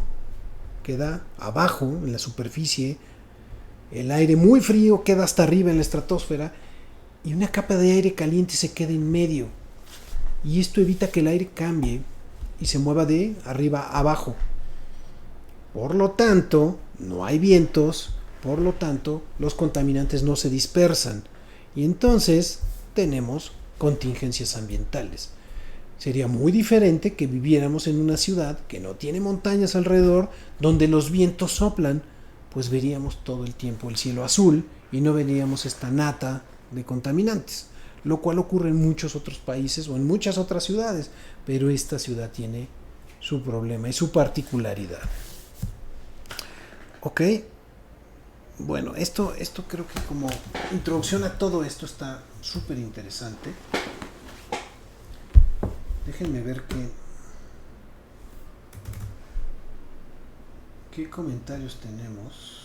queda abajo en la superficie, el aire muy frío queda hasta arriba en la estratosfera y una capa de aire caliente se queda en medio. Y esto evita que el aire cambie y se mueva de arriba a abajo. Por lo tanto, no hay vientos, por lo tanto, los contaminantes no se dispersan. Y entonces tenemos contingencias ambientales. Sería muy diferente que viviéramos en una ciudad que no tiene montañas alrededor, donde los vientos soplan, pues veríamos todo el tiempo el cielo azul y no veríamos esta nata de contaminantes, lo cual ocurre en muchos otros países o en muchas otras ciudades, pero esta ciudad tiene su problema y su particularidad. Ok, bueno, esto creo que como introducción a todo esto está súper interesante. Déjenme ver qué comentarios tenemos.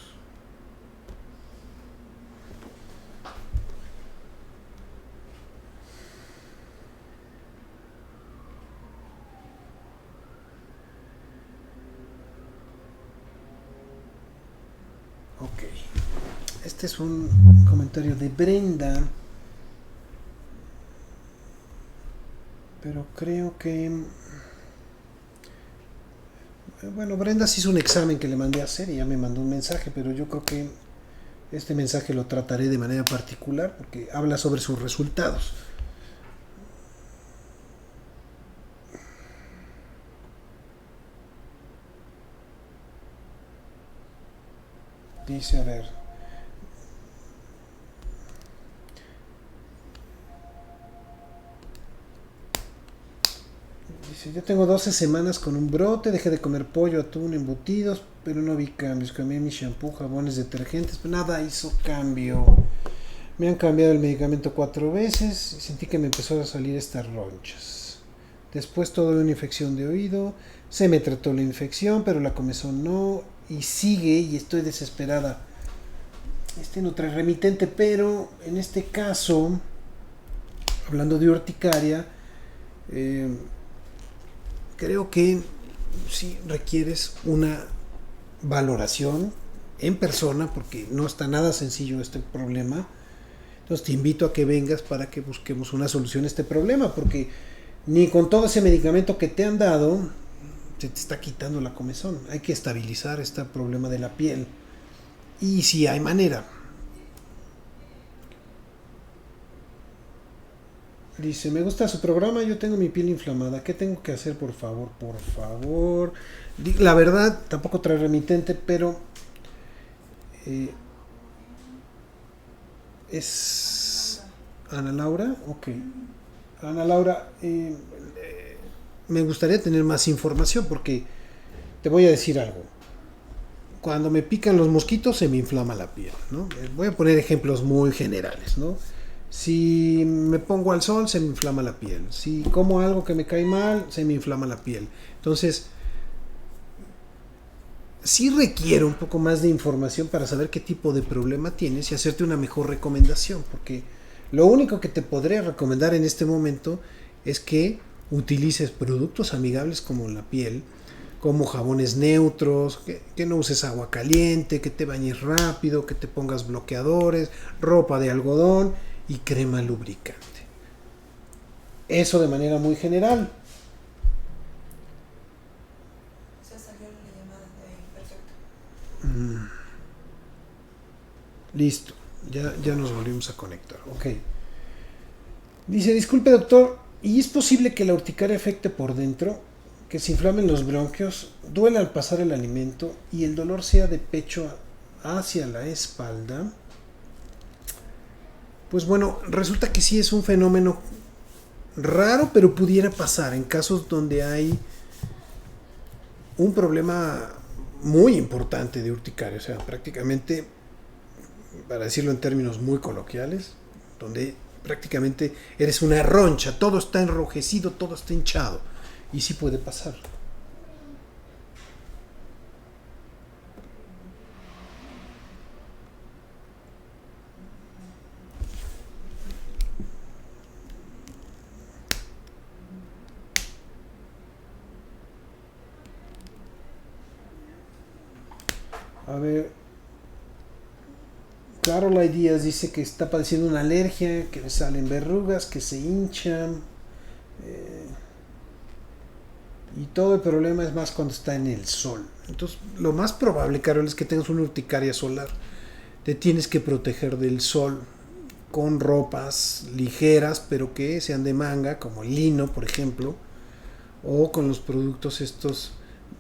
Ok, este es un comentario de Brenda, pero creo que, bueno, Brenda sí hizo un examen que le mandé a hacer y ya me mandó un mensaje, pero yo creo que este mensaje lo trataré de manera particular porque habla sobre sus resultados. Dice, a ver, dice, yo tengo 12 semanas con un brote, dejé de comer pollo, atún, embutidos, pero no vi cambios. Cambié mi shampoo, jabones, detergentes, pero nada hizo cambio. Me han cambiado el medicamento 4 veces y sentí que me empezó a salir estas ronchas. Después tuve una infección de oído, se me trató la infección, pero la comezón no, y sigue y estoy desesperada. No trae remitente, pero en este caso, hablando de urticaria, creo que sí requieres una valoración en persona porque no está nada sencillo este problema. Entonces te invito a que vengas para que busquemos una solución a este problema, porque ni con todo ese medicamento que te han dado se te está quitando la comezón. Hay que estabilizar este problema de la piel. Y si hay manera. Dice, me gusta su programa, yo tengo mi piel inflamada. ¿Qué tengo que hacer, por favor? Por favor. La verdad, tampoco trae remitente, pero es Ana Laura. Ok. Ana Laura, me gustaría tener más información porque te voy a decir algo. Cuando me pican los mosquitos se me inflama la piel, ¿no? Voy a poner ejemplos muy generales, ¿no? Si me pongo al sol se me inflama la piel. Si como algo que me cae mal se me inflama la piel. Entonces, sí requiero un poco más de información para saber qué tipo de problema tienes y hacerte una mejor recomendación, porque lo único que te podré recomendar en este momento es que utilices productos amigables como la piel, como jabones neutros, que no uses agua caliente, que te bañes rápido, que te pongas bloqueadores, ropa de algodón y crema lubricante. Eso de manera muy general. Se salió la llamada de ahí, perfecto. Listo, ya nos volvimos a conectar. Ok. Dice, disculpe doctor, ¿y es posible que la urticaria afecte por dentro? Que se inflamen los bronquios, duele al pasar el alimento y el dolor sea de pecho hacia la espalda. Pues bueno, resulta que sí es un fenómeno raro, pero pudiera pasar en casos donde hay un problema muy importante de urticaria, o sea, prácticamente, para decirlo en términos muy coloquiales, donde prácticamente eres una roncha, todo está enrojecido, todo está hinchado, y sí puede pasar. A ver, Caroline Díaz dice que está padeciendo una alergia, que le salen verrugas, que se hinchan. eh, y todo el problema es más cuando está en el sol. Entonces, lo más probable, Carol, es que tengas una urticaria solar. Te tienes que proteger del sol con ropas ligeras, pero que sean de manga, como el lino, por ejemplo, o con los productos estos,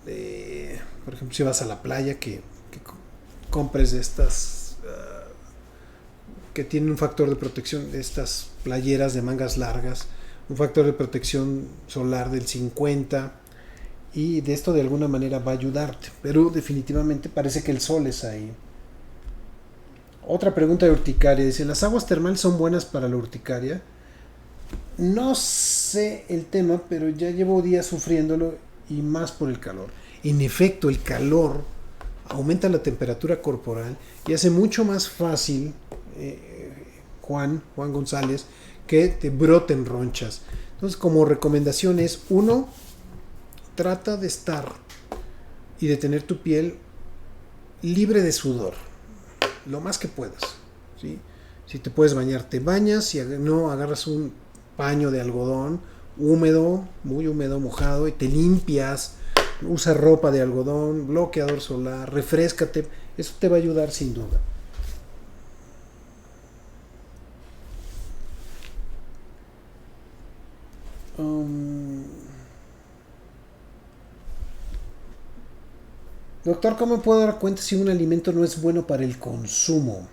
por ejemplo, si vas a la playa, que compres de estas que tienen un factor de protección, de estas playeras de mangas largas, un factor de protección solar del 50, y de esto de alguna manera va a ayudarte, pero definitivamente parece que el sol es ahí. Otra pregunta de urticaria, dice, ¿las aguas termales son buenas para la urticaria? No sé el tema, pero ya llevo días sufriéndolo y más por el calor. En efecto, el calor aumenta la temperatura corporal y hace mucho más fácil, Juan González, que te broten ronchas. Entonces, como recomendación es, uno, trata de estar y de tener tu piel libre de sudor, lo más que puedas, ¿sí? Si te puedes bañar, te bañas, si no, agarras un paño de algodón húmedo, muy húmedo, mojado, y te limpias, usa ropa de algodón, bloqueador solar, refréscate, eso te va a ayudar sin duda. Doctor, ¿cómo me puedo dar cuenta si un alimento no es bueno para el consumo?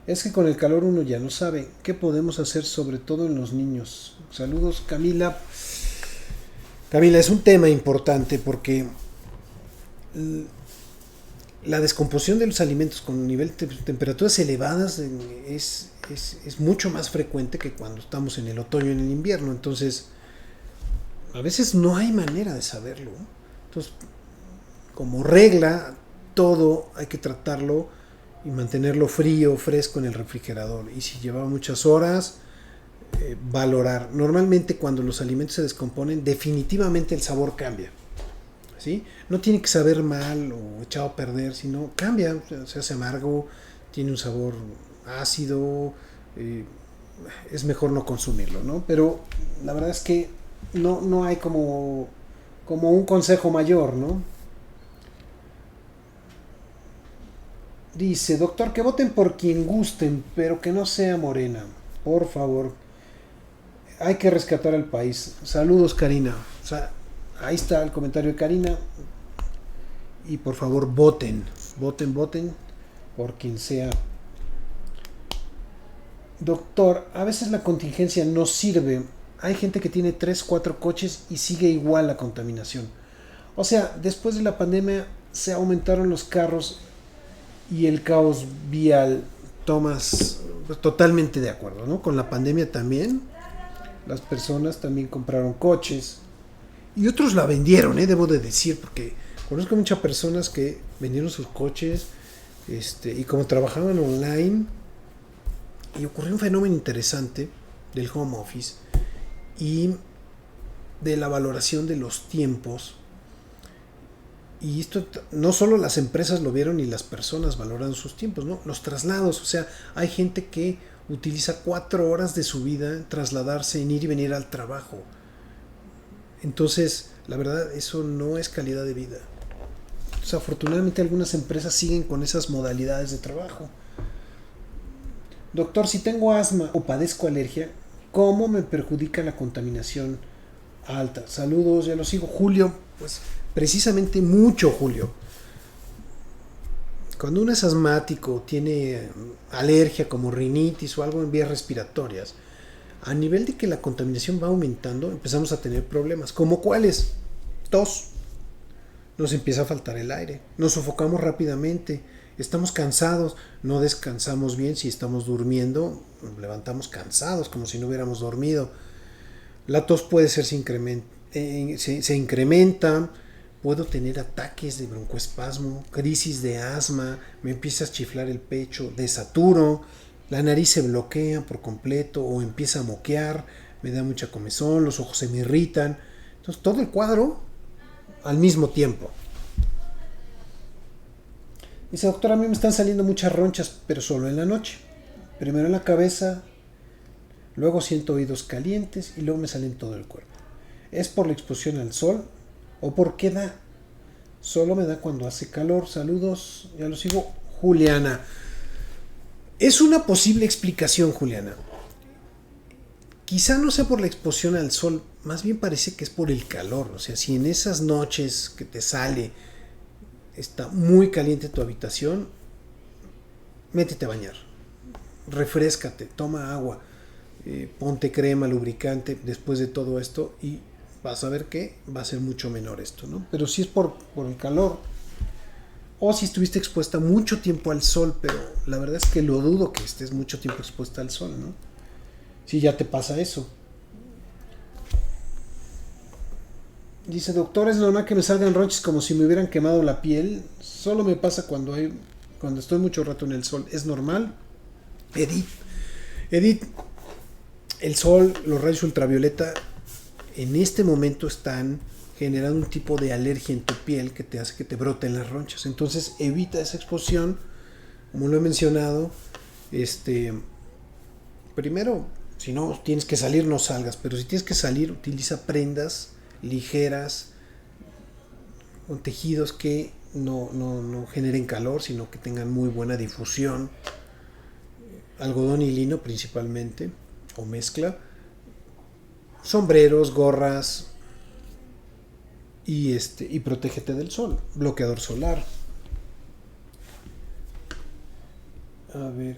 Es que con el calor uno ya no sabe. ¿Qué podemos hacer, sobre todo en los niños? Saludos, Camila. Camila, es un tema importante porque la descomposición de los alimentos con nivel de temperaturas elevadas es mucho más frecuente que cuando estamos en el otoño y en el invierno. Entonces, a veces no hay manera de saberlo. Entonces, como regla, todo hay que tratarlo y mantenerlo frío, fresco en el refrigerador. Y si lleva muchas horas, valorar. Normalmente cuando los alimentos se descomponen, definitivamente el sabor cambia. ¿Sí? No tiene que saber mal o echado a perder, sino cambia, se hace amargo, tiene un sabor ácido, es mejor no consumirlo, ¿no? Pero la verdad es que no hay como un consejo mayor, ¿no? Dice, doctor, que voten por quien gusten, pero que no sea Morena, por favor. Hay que rescatar al país. Saludos, Karina. O sea, ahí está el comentario de Karina. Y por favor, voten. Voten por quien sea. Doctor, a veces la contingencia no sirve. Hay gente que tiene 3, 4 coches y sigue igual la contaminación. O sea, después de la pandemia se aumentaron los carros y el caos vial. Tomas, pues, totalmente de acuerdo, ¿no? Con la pandemia también. Las personas también compraron coches. Y otros la vendieron, debo de decir, porque conozco muchas personas que vendieron sus coches, y como trabajaban online, y ocurrió un fenómeno interesante del home office y de la valoración de los tiempos. Y esto no solo las empresas lo vieron y las personas valoran sus tiempos, ¿no? Los traslados, o sea, hay gente que utiliza 4 horas de su vida en trasladarse, en ir y venir al trabajo. Entonces, la verdad, eso no es calidad de vida. O sea, afortunadamente algunas empresas siguen con esas modalidades de trabajo. Doctor, si tengo asma o padezco alergia, ¿cómo me perjudica la contaminación alta? Saludos, ya lo sigo. Julio, pues precisamente mucho, Julio. Cuando uno es asmático, tiene alergia como rinitis o algo en vías respiratorias, a nivel de que la contaminación va aumentando, empezamos a tener problemas. ¿Como cuáles? Tos. Nos empieza a faltar el aire. Nos sofocamos rápidamente. Estamos cansados. No descansamos bien. Si estamos durmiendo, nos levantamos cansados, como si no hubiéramos dormido. La tos puede ser se incrementa. Puedo tener ataques de broncoespasmo, crisis de asma, me empieza a chiflar el pecho, desaturo, la nariz se bloquea por completo o empieza a moquear, me da mucha comezón, los ojos se me irritan. Entonces todo el cuadro al mismo tiempo. Dice, doctor, a mí me están saliendo muchas ronchas, pero solo en la noche. Primero en la cabeza, luego siento oídos calientes y luego me salen todo el cuerpo. ¿Es por la exposición al sol o por qué da? Solo me da cuando hace calor. Saludos, ya lo sigo. Juliana. Es una posible explicación, Juliana. Quizá no sea por la exposición al sol, más bien parece que es por el calor. O sea, si en esas noches que te sale, está muy caliente tu habitación, métete a bañar, refréscate, toma agua, ponte crema, lubricante después de todo esto y vas a ver que va a ser mucho menor esto, ¿no? Pero si es por el calor, o si estuviste expuesta mucho tiempo al sol, pero la verdad es que lo dudo que estés mucho tiempo expuesta al sol, ¿no? Si ya te pasa eso. Dice, doctor, ¿es normal que me salgan ronchas como si me hubieran quemado la piel? Solo me pasa cuando estoy mucho rato en el sol. ¿Es normal? Edith, el sol, los rayos ultravioleta en este momento están generando un tipo de alergia en tu piel que te hace que te broten las ronchas. Entonces evita esa exposición, como lo he mencionado. Primero, si no tienes que salir, no salgas, pero si tienes que salir, utiliza prendas ligeras, con tejidos que no generen calor, sino que tengan muy buena difusión. Algodón y lino principalmente, o mezcla. Sombreros, gorras y protégete del sol. Bloqueador solar. A ver.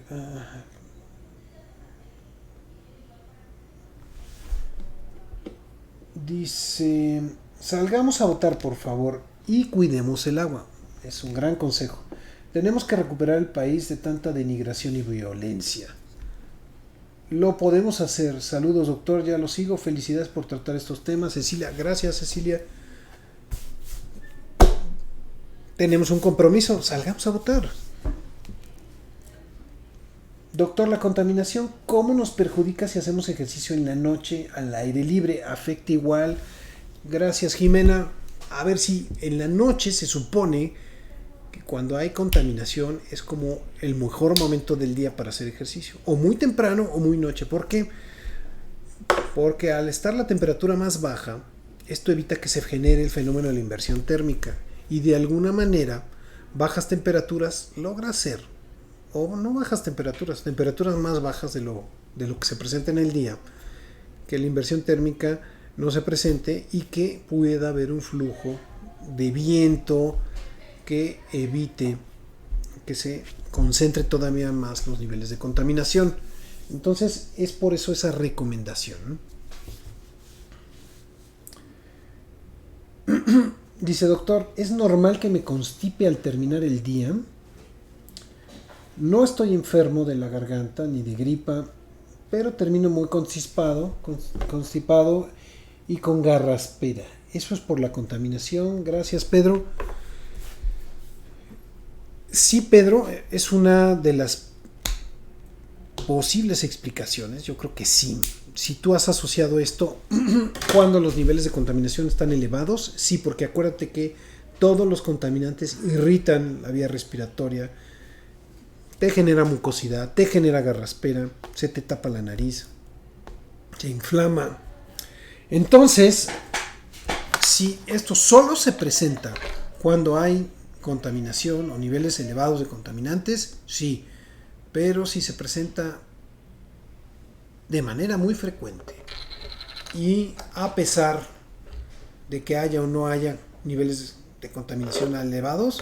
Dice, salgamos a votar por favor y cuidemos el agua. Es un gran consejo. Tenemos que recuperar el país de tanta denigración y violencia. Lo podemos hacer. Saludos, doctor, ya lo sigo. Felicidades por tratar estos temas. Cecilia, gracias, Cecilia. Tenemos un compromiso. Salgamos a votar. Doctor, la contaminación, ¿cómo nos perjudica si hacemos ejercicio en la noche al aire libre? ¿Afecta igual? Gracias, Jimena. A ver si en la noche se supone que cuando hay contaminación es como el mejor momento del día para hacer ejercicio. O muy temprano o muy noche. ¿Por qué? Porque al estar la temperatura más baja, esto evita que se genere el fenómeno de la inversión térmica. Y de alguna manera, bajas temperaturas logra hacer, o no bajas temperaturas más bajas de lo que se presenta en el día, que la inversión térmica no se presente y que pueda haber un flujo de viento que evite que se concentre todavía más los niveles de contaminación. Entonces es por eso esa recomendación, ¿no? Dice, doctor, ¿es normal que me constipe al terminar el día? No estoy enfermo de la garganta ni de gripa, pero termino muy constipado y con garraspera. Eso es por la contaminación. Gracias, Pedro. Sí, Pedro, es una de las posibles explicaciones. Yo creo que sí. Si tú has asociado esto cuando los niveles de contaminación están elevados, sí, porque acuérdate que todos los contaminantes irritan la vía respiratoria, te genera mucosidad, te genera garraspera, se te tapa la nariz, se inflama. Entonces, si esto solo se presenta cuando hay contaminación o niveles elevados de contaminantes, sí, pero si se presenta de manera muy frecuente y a pesar de que haya o no haya niveles de contaminación elevados,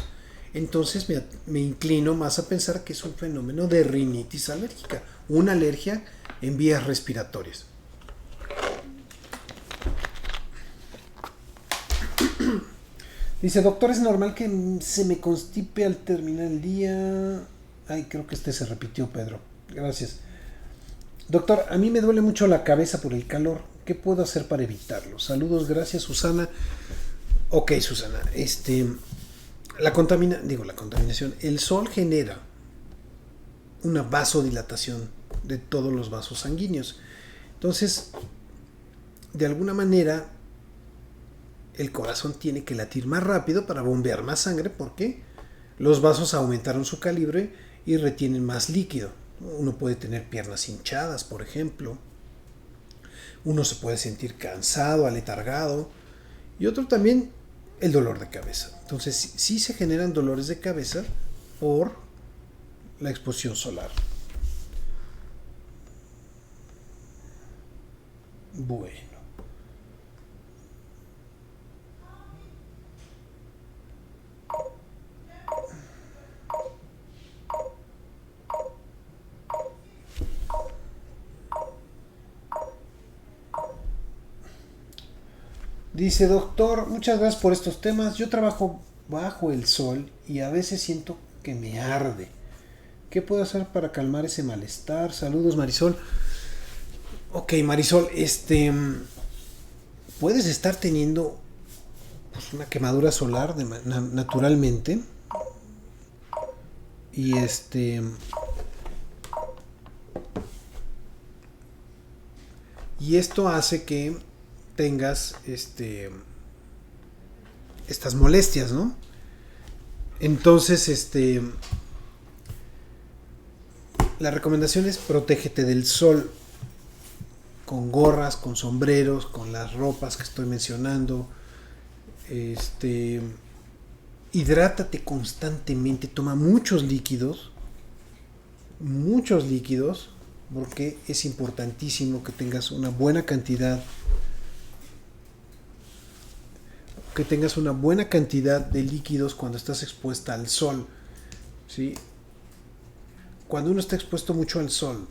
entonces me inclino más a pensar que es un fenómeno de rinitis alérgica, una alergia en vías respiratorias. Dice, doctor, ¿es normal que se me constipe al terminar el día? Ay, creo que se repitió, Pedro. Gracias. Doctor, a mí me duele mucho la cabeza por el calor. ¿Qué puedo hacer para evitarlo? Saludos, gracias, Susana. Ok, Susana, la contaminación. El sol genera una vasodilatación de todos los vasos sanguíneos. Entonces, de alguna manera, el corazón tiene que latir más rápido para bombear más sangre porque los vasos aumentaron su calibre y retienen más líquido. Uno puede tener piernas hinchadas, por ejemplo. Uno se puede sentir cansado, aletargado. Y otro también, el dolor de cabeza. Entonces, sí se generan dolores de cabeza por la exposición solar. Bueno. Dice, doctor, muchas gracias por estos temas. Yo trabajo bajo el sol y a veces siento que me arde. ¿Qué puedo hacer para calmar ese malestar? Saludos, Marisol. Ok, Marisol, puedes estar teniendo pues, una quemadura solar naturalmente. Y y esto hace que tengas estas molestias, ¿no? Entonces, la recomendación es protégete del sol con gorras, con sombreros, con las ropas que estoy mencionando. Hidrátate constantemente, toma muchos líquidos, porque es importantísimo que tengas una buena cantidad de líquidos cuando estás expuesta al sol, ¿sí? Cuando uno está expuesto mucho al sol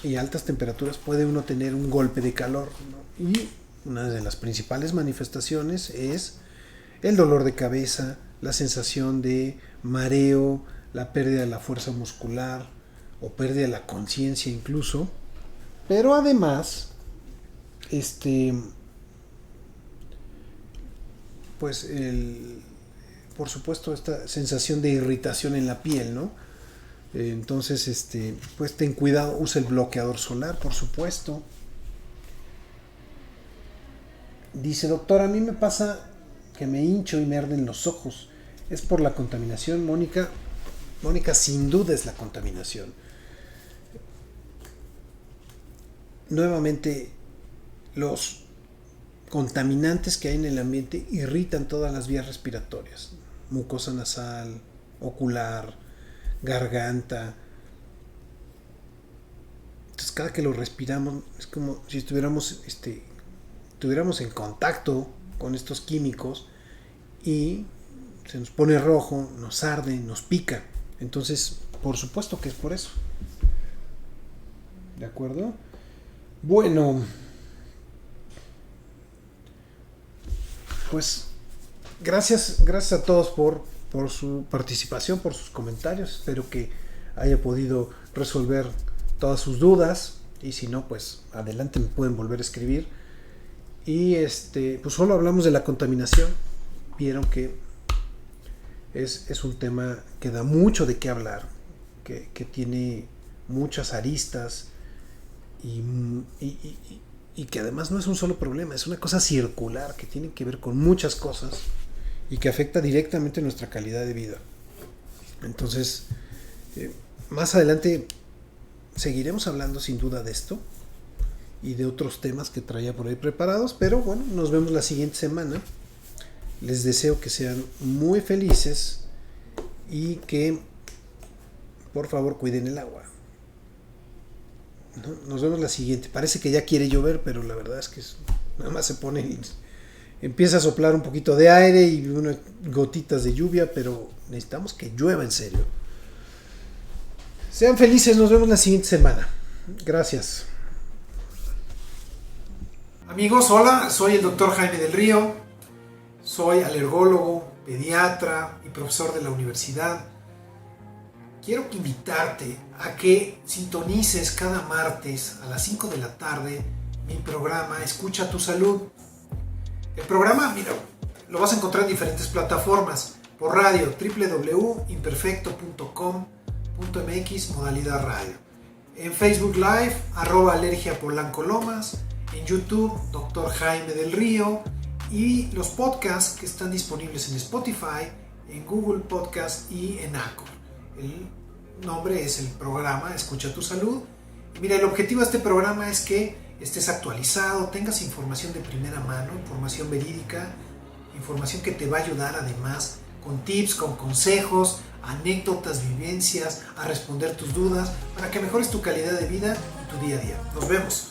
y a altas temperaturas puede uno tener un golpe de calor, ¿no? Y una de las principales manifestaciones es el dolor de cabeza, la sensación de mareo, la pérdida de la fuerza muscular o pérdida de la conciencia incluso. Pero además, pues por supuesto esta sensación de irritación en la piel, ¿no? Entonces, pues ten cuidado, usa el bloqueador solar, por supuesto. Dice, doctor, a mí me pasa que me hincho y me arden los ojos. ¿Es por la contaminación, Mónica? Mónica, sin duda es la contaminación. Nuevamente, los contaminantes que hay en el ambiente irritan todas las vías respiratorias. Mucosa nasal, ocular, garganta. Entonces, cada que lo respiramos es como si estuviéramos en contacto con estos químicos y se nos pone rojo, nos arde, nos pica. Entonces, por supuesto que es por eso. ¿De acuerdo? Bueno, pues gracias a todos por su participación, por sus comentarios. Espero que haya podido resolver todas sus dudas y si no, pues adelante, me pueden volver a escribir. Y pues solo hablamos de la contaminación. Vieron que es un tema que da mucho de qué hablar, que tiene muchas aristas y que además no es un solo problema, es una cosa circular que tiene que ver con muchas cosas y que afecta directamente nuestra calidad de vida. Entonces, más adelante seguiremos hablando sin duda de esto y de otros temas que traía por ahí preparados, pero bueno, nos vemos la siguiente semana. Les deseo que sean muy felices y que por favor cuiden el agua. ¿No? Nos vemos la siguiente. Parece que ya quiere llover, pero la verdad es que nada más se pone empieza a soplar un poquito de aire y unas gotitas de lluvia, pero necesitamos que llueva en serio. Sean felices, nos vemos la siguiente semana. Gracias. Amigos, hola, soy el doctor Jaime del Río, soy alergólogo, pediatra y profesor de la universidad. Quiero invitarte a que sintonices cada martes a las 5 de la tarde mi programa Escucha tu Salud. El programa, mira, lo vas a encontrar en diferentes plataformas, por radio, www.imperfecto.com.mx, modalidad radio. En Facebook Live, @alergiapolanco-lomas. En YouTube, Dr. Jaime del Río. Y los podcasts que están disponibles en Spotify, en Google Podcast y en Anchor. El nombre es el programa Escucha tu Salud. Y mira, el objetivo de este programa es que estés actualizado, tengas información de primera mano, información verídica, información que te va a ayudar además con tips, con consejos, anécdotas, vivencias, a responder tus dudas, para que mejores tu calidad de vida y tu día a día. Nos vemos.